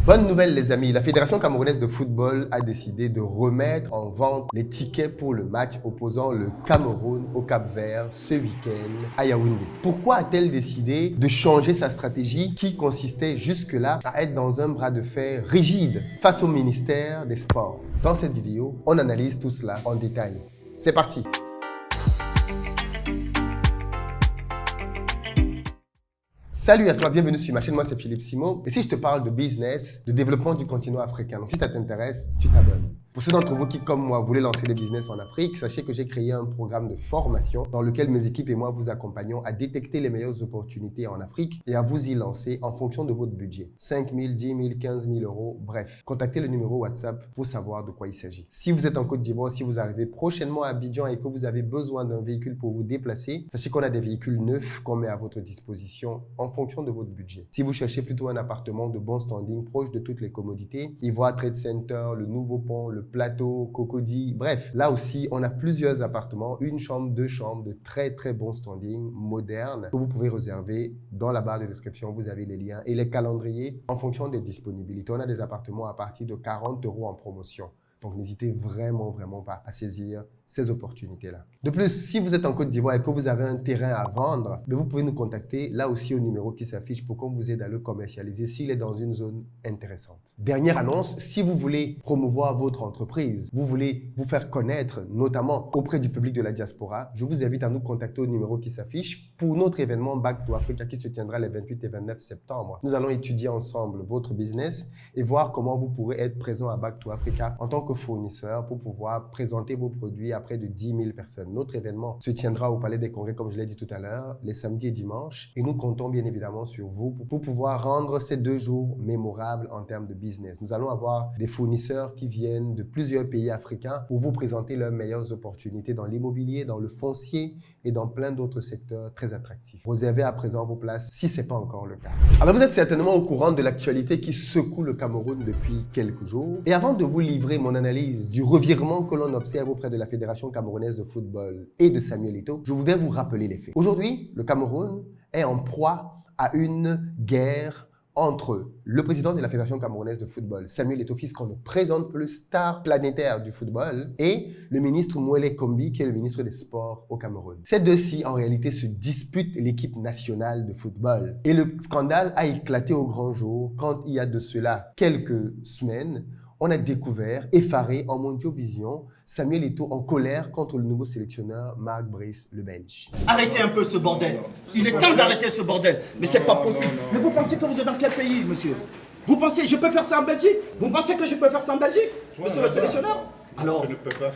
Bonne nouvelle les amis, la Fédération camerounaise de football a décidé de remettre en vente les tickets pour le match opposant le Cameroun au Cap-Vert ce week-end à Yaoundé. Pourquoi a-t-elle décidé de changer sa stratégie qui consistait jusque-là à être dans un bras de fer rigide face au ministère des Sports? Dans cette vidéo, on analyse tout cela en détail. C'est parti! Salut à toi, bienvenue sur ma chaîne, moi c'est Philippe Simo. Et si je te parle de business, de développement du continent africain, donc si ça t'intéresse, tu t'abonnes. Pour ceux d'entre vous qui, comme moi, voulaient lancer des business en Afrique, sachez que j'ai créé un programme de formation dans lequel mes équipes et moi vous accompagnons à détecter les meilleures opportunités en Afrique et à vous y lancer en fonction de votre budget. 5 000, 10 000, 15 000 euros, bref. Contactez le numéro WhatsApp pour savoir de quoi il s'agit. Si vous êtes en Côte d'Ivoire, si vous arrivez prochainement à Abidjan et que vous avez besoin d'un véhicule pour vous déplacer, sachez qu'on a des véhicules neufs qu'on met à votre disposition en fonction de votre budget. Si vous cherchez plutôt un appartement de bon standing, proche de toutes les commodités, Ivoire Trade Center, le Nouveau Pont, le Plateau, Cocody, bref, là aussi, on a plusieurs appartements, une chambre, deux chambres de très très bon standing, moderne, que vous pouvez réserver. Dans la barre de description, vous avez les liens et les calendriers en fonction des disponibilités. On a des appartements à partir de 40 € en promotion. Donc, n'hésitez vraiment pas à saisir ces opportunités-là. De plus, si vous êtes en Côte d'Ivoire et que vous avez un terrain à vendre, vous pouvez nous contacter là aussi au numéro qui s'affiche pour qu'on vous aide à le commercialiser s'il est dans une zone intéressante. Dernière annonce, si vous voulez promouvoir votre entreprise, vous voulez vous faire connaître, notamment auprès du public de la diaspora, je vous invite à nous contacter au numéro qui s'affiche pour notre événement Back to Africa qui se tiendra les 28 et 29 septembre. Nous allons étudier ensemble votre business et voir comment vous pourrez être présent à Back to Africa en tant que fournisseur pour pouvoir présenter vos produits à près de 10 000 personnes. Notre événement se tiendra au Palais des Congrès, comme je l'ai dit tout à l'heure, les samedis et dimanches. Et nous comptons bien évidemment sur vous pour pouvoir rendre ces 2 jours mémorables en termes de business. Nous allons avoir des fournisseurs qui viennent de plusieurs pays africains pour vous présenter leurs meilleures opportunités dans l'immobilier, dans le foncier et dans plein d'autres secteurs très attractifs. Réservez à présent vos places si ce n'est pas encore le cas. Alors vous êtes certainement au courant de l'actualité qui secoue le Cameroun depuis quelques jours. Et avant de vous livrer mon analyse du revirement que l'on observe auprès de la Fédération camerounaise de football et de Samuel Eto'o, je voudrais vous rappeler les faits. Aujourd'hui, le Cameroun est en proie à une guerre entre le président de la Fédération camerounaise de football, Samuel Eto'o, fils qu'on ne présente plus, star planétaire du football, et le ministre Mouele Kombi, qui est le ministre des Sports au Cameroun. Ces deux-ci, en réalité, se disputent l'équipe nationale de football. Et le scandale a éclaté au grand jour quand, il y a de cela quelques semaines, on a découvert, effaré en Mondiovision, Samuel Eto'o en colère contre le nouveau sélectionneur Marc Brice Le Belge. Arrêtez un peu ce bordel. Il est temps d'arrêter ce bordel. Mais c'est pas possible. Mais vous pensez que vous êtes dans quel pays, monsieur? Vous pensez, je peux faire ça en Belgique? Vous pensez que je peux faire ça en Belgique, monsieur le sélectionneur? Alors,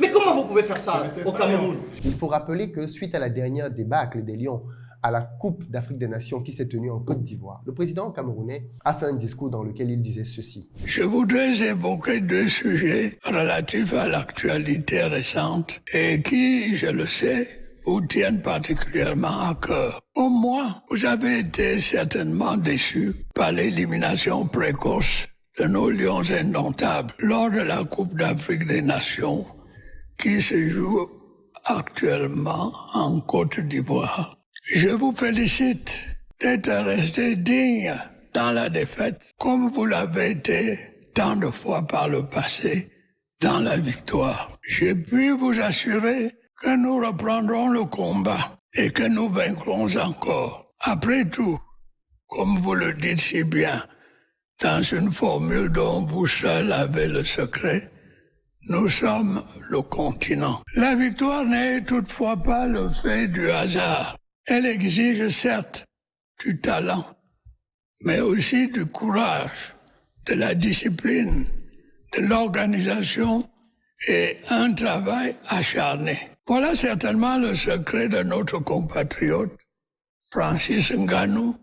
mais comment vous pouvez faire ça au Cameroun? Il faut rappeler que suite à la dernière débâcle des Lions à la Coupe d'Afrique des Nations qui s'est tenue en Côte d'Ivoire, le président camerounais a fait un discours dans lequel il disait ceci. Je voudrais évoquer 2 sujets relatifs à l'actualité récente et qui, je le sais, vous tiennent particulièrement à cœur. Au moins, vous avez été certainement déçus par l'élimination précoce de nos lions indomptables lors de la Coupe d'Afrique des Nations qui se joue actuellement en Côte d'Ivoire. Je vous félicite d'être resté digne dans la défaite, comme vous l'avez été tant de fois par le passé dans la victoire. Je puis vous assurer que nous reprendrons le combat et que nous vaincrons encore. Après tout, comme vous le dites si bien, dans une formule dont vous seul avez le secret, nous sommes le continent. La victoire n'est toutefois pas le fait du hasard. Elle exige certes du talent, mais aussi du courage, de la discipline, de l'organisation et un travail acharné. Voilà certainement le secret de notre compatriote Francis Ngannou,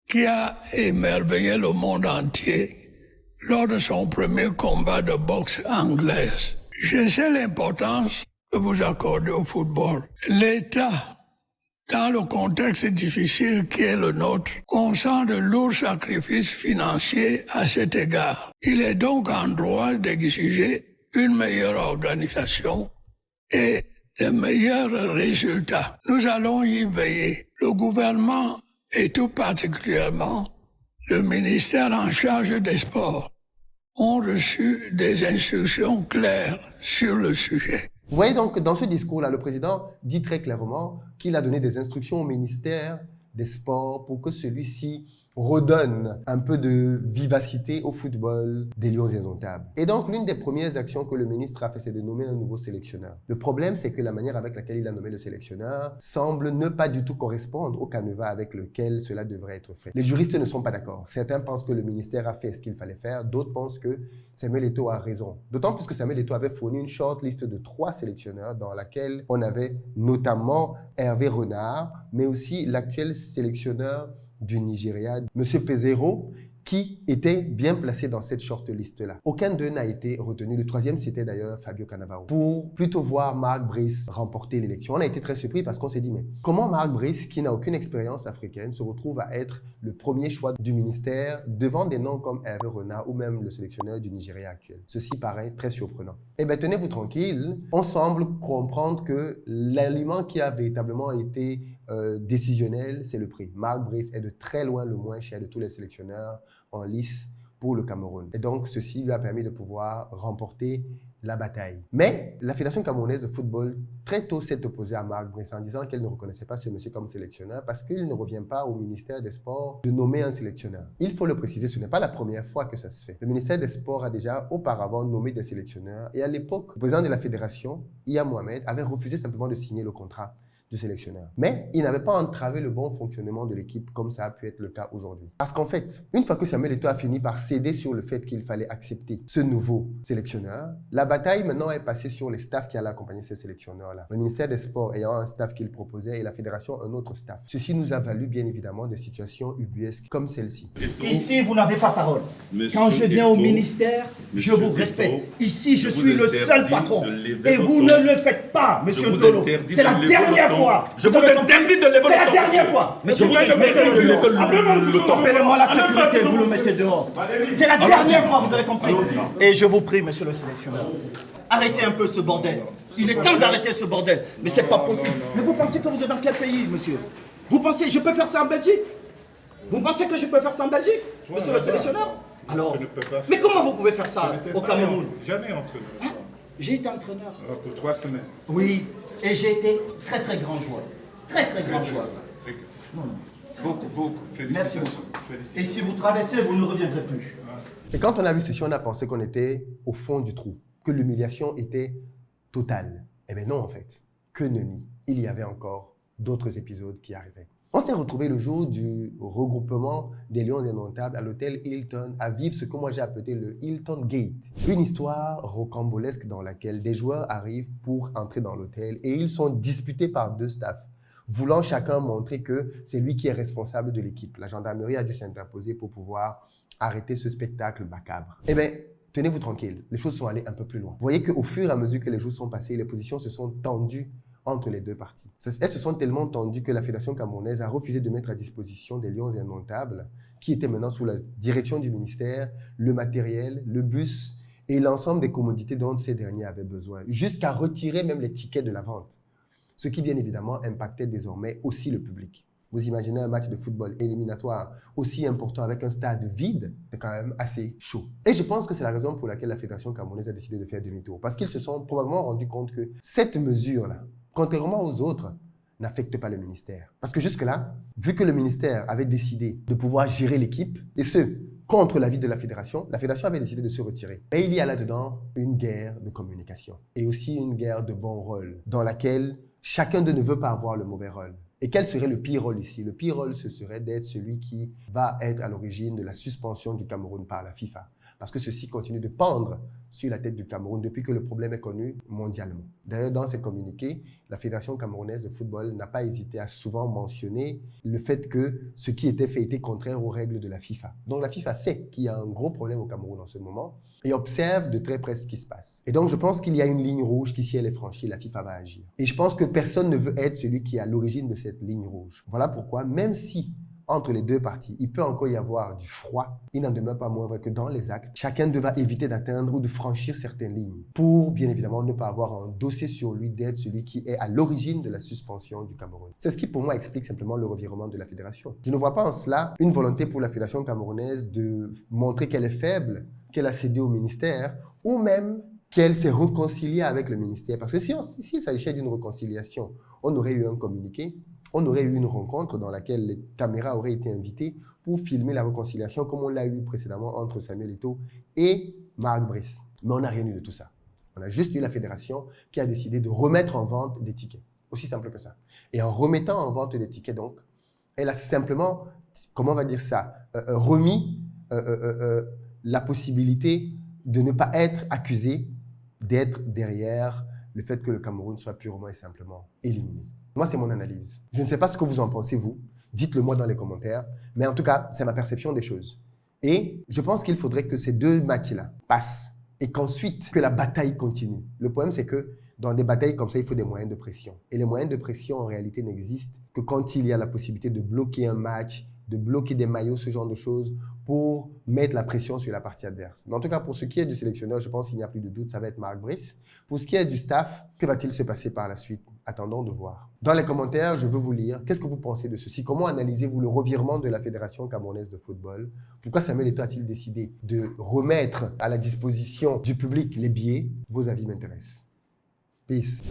qui a émerveillé le monde entier lors de son premier combat de boxe anglaise. Je sais l'importance que vous accordez au football. L'État, dans le contexte difficile qui est le nôtre, consent de lourds sacrifices financiers à cet égard. Il est donc en droit d'exiger une meilleure organisation et de meilleurs résultats. Nous allons y veiller. Le gouvernement et tout particulièrement le ministère en charge des sports ont reçu des instructions claires sur le sujet. Vous voyez donc, dans ce discours-là, le président dit très clairement qu'il a donné des instructions au ministère des Sports pour que celui-ci redonne un peu de vivacité au football des Lions indomptables. Et donc, l'une des premières actions que le ministre a fait, c'est de nommer un nouveau sélectionneur. Le problème, c'est que la manière avec laquelle il a nommé le sélectionneur semble ne pas du tout correspondre au canevas avec lequel cela devrait être fait. Les juristes ne sont pas d'accord. Certains pensent que le ministère a fait ce qu'il fallait faire, d'autres pensent que Samuel Eto'o a raison. D'autant plus que Samuel Eto'o avait fourni une short liste de 3 sélectionneurs dans laquelle on avait notamment Hervé Renard, mais aussi l'actuel sélectionneur du Nigeria, M. Pesero, qui était bien placé dans cette shortlist-là. Aucun d'eux n'a été retenu. Le troisième, c'était d'ailleurs Fabio Cannavaro. Pour plutôt voir Marc Brice remporter l'élection. On a été très surpris parce qu'on s'est dit, mais comment Marc Brice, qui n'a aucune expérience africaine, se retrouve à être le premier choix du ministère devant des noms comme Hervé Renard ou même le sélectionneur du Nigeria actuel? Ceci paraît très surprenant. Eh bien, tenez-vous tranquille, on semble comprendre que l'aliment qui a véritablement été décisionnel, c'est le prix. Marc Brice est de très loin le moins cher de tous les sélectionneurs en lice pour le Cameroun. Et donc, ceci lui a permis de pouvoir remporter la bataille. Mais la Fédération camerounaise de football, très tôt, s'est opposée à Marc Brice en disant qu'elle ne reconnaissait pas ce monsieur comme sélectionneur parce qu'il ne revient pas au ministère des Sports de nommer un sélectionneur. Il faut le préciser, ce n'est pas la première fois que ça se fait. Le ministère des Sports a déjà auparavant nommé des sélectionneurs et à l'époque, le président de la fédération, Iya Mohamed, avait refusé simplement de signer le contrat du sélectionneur. Mais il n'avait pas entravé le bon fonctionnement de l'équipe comme ça a pu être le cas aujourd'hui. Parce qu'en fait, une fois que Samuel Eto'o a fini par céder sur le fait qu'il fallait accepter ce nouveau sélectionneur, la bataille maintenant est passée sur les staffs qui allaient accompagner ces sélectionneurs-là. Le ministère des Sports ayant un staff qu'il proposait et la fédération un autre staff. Ceci nous a valu bien évidemment des situations ubuesques comme celle-ci. Ici, vous n'avez pas parole. Quand je viens au ministère, je vous respecte. Ici, je suis le seul patron. Et vous ne le faites pas, monsieur Dolo. C'est la dernière fois. Je vous interdis de lever le ton. C'est la dernière fois. Je vous interdis de lever le ton. Appelez-moi la sécurité, vous le mettez dehors. C'est la dernière fois, vous avez compris. Et je vous prie, monsieur le sélectionneur, arrêtez un peu ce bordel. Il est temps d'arrêter ce bordel. Mais c'est pas possible. Mais vous pensez que vous êtes dans quel pays, monsieur? Vous pensez, je peux faire ça en Belgique? Vous pensez que je peux faire ça en Belgique, monsieur le sélectionneur? Alors, mais comment vous pouvez faire ça au Cameroun? Jamais entraîneur. Hein? J'ai été entraîneur. Pour 3 semaines. Oui, et j'ai été très très grand joueur. Très très grand joueur. Beaucoup. Merci beaucoup. Et si vous traversez, vous ne reviendrez plus. Et quand on a vu ceci, on a pensé qu'on était au fond du trou, que l'humiliation était totale. Eh bien non, en fait. Que nenni. Il y avait encore d'autres épisodes qui arrivaient. On s'est retrouvé le jour du regroupement des Lions indomptables à l'hôtel Hilton à vivre ce que moi j'ai appelé le Hilton Gate. Une histoire rocambolesque dans laquelle des joueurs arrivent pour entrer dans l'hôtel et ils sont disputés par 2 staffs, voulant chacun montrer que c'est lui qui est responsable de l'équipe. La gendarmerie a dû s'interposer pour pouvoir arrêter ce spectacle macabre. Eh bien, tenez-vous tranquille, les choses sont allées un peu plus loin. Vous voyez qu'au fur et à mesure que les jours sont passés, les positions se sont tendues entre les 2 parties. Elles se sont tellement tendues que la Fédération camerounaise a refusé de mettre à disposition des Lions indomptables, qui étaient maintenant sous la direction du ministère, le matériel, le bus et l'ensemble des commodités dont ces derniers avaient besoin, jusqu'à retirer même les tickets de la vente. Ce qui, bien évidemment, impactait désormais aussi le public. Vous imaginez un match de football éliminatoire aussi important avec un stade vide, c'est quand même assez chaud. Et je pense que c'est la raison pour laquelle la Fédération camerounaise a décidé de faire demi-tour. Parce qu'ils se sont probablement rendus compte que cette mesure-là, contrairement aux autres, n'affecte pas le ministère. Parce que jusque-là, vu que le ministère avait décidé de pouvoir gérer l'équipe, et ce, contre l'avis de la fédération avait décidé de se retirer. Et il y a là-dedans une guerre de communication. Et aussi une guerre de bon rôle, dans laquelle chacun d'eux ne veut pas avoir le mauvais rôle. Et quel serait le pire rôle ici? Le pire rôle, ce serait d'être celui qui va être à l'origine de la suspension du Cameroun par la FIFA. Parce que ceci continue de pendre sur la tête du Cameroun depuis que le problème est connu mondialement. D'ailleurs, dans ses communiqués, la Fédération camerounaise de football n'a pas hésité à souvent mentionner le fait que ce qui était fait était contraire aux règles de la FIFA. Donc la FIFA sait qu'il y a un gros problème au Cameroun en ce moment et observe de très près ce qui se passe. Et donc je pense qu'il y a une ligne rouge qui, si elle est franchie, la FIFA va agir. Et je pense que personne ne veut être celui qui est à l'origine de cette ligne rouge. Voilà pourquoi, même si entre les 2 parties, il peut encore y avoir du froid. Il n'en demeure pas moins vrai que dans les actes, chacun devra éviter d'atteindre ou de franchir certaines lignes pour, bien évidemment, ne pas avoir un dossier sur lui d'être celui qui est à l'origine de la suspension du Cameroun. C'est ce qui, pour moi, explique simplement le revirement de la fédération. Je ne vois pas en cela une volonté pour la fédération camerounaise de montrer qu'elle est faible qu'elle a cédé au ministère ou même qu'elle s'est réconciliée avec le ministère. Parce que si il s'agissait d'une réconciliation, on aurait eu un communiqué, on aurait eu une rencontre dans laquelle les caméras auraient été invitées pour filmer la réconciliation comme on l'a eu précédemment entre Samuel Eto'o et Marc Brice. Mais on n'a rien eu de tout ça. On a juste eu la fédération qui a décidé de remettre en vente des tickets. Aussi simple que ça. Et en remettant en vente des tickets, donc, elle a simplement, comment on va dire ça, remis la possibilité de ne pas être accusé d'être derrière le fait que le Cameroun soit purement et simplement éliminé. Moi, c'est mon analyse. Je ne sais pas ce que vous en pensez, vous. Dites-le moi dans les commentaires. Mais en tout cas, c'est ma perception des choses. Et je pense qu'il faudrait que ces deux matchs-là passent et qu'ensuite, que la bataille continue. Le problème, c'est que dans des batailles comme ça, il faut des moyens de pression. Et les moyens de pression, en réalité, n'existent que quand il y a la possibilité de bloquer un match, de bloquer des maillots, ce genre de choses, pour mettre la pression sur la partie adverse. Mais en tout cas, pour ce qui est du sélectionneur, je pense qu'il n'y a plus de doute, ça va être Marc Brice. Pour ce qui est du staff, que va-t-il se passer par la suite? Attendons de voir. Dans les commentaires, je veux vous lire. Qu'est-ce que vous pensez de ceci? Comment analysez-vous le revirement de la Fédération camerounaise de football? Pourquoi Samuel Eto'o a-t-il décidé de remettre à la disposition du public les billets? Vos avis m'intéressent. Peace.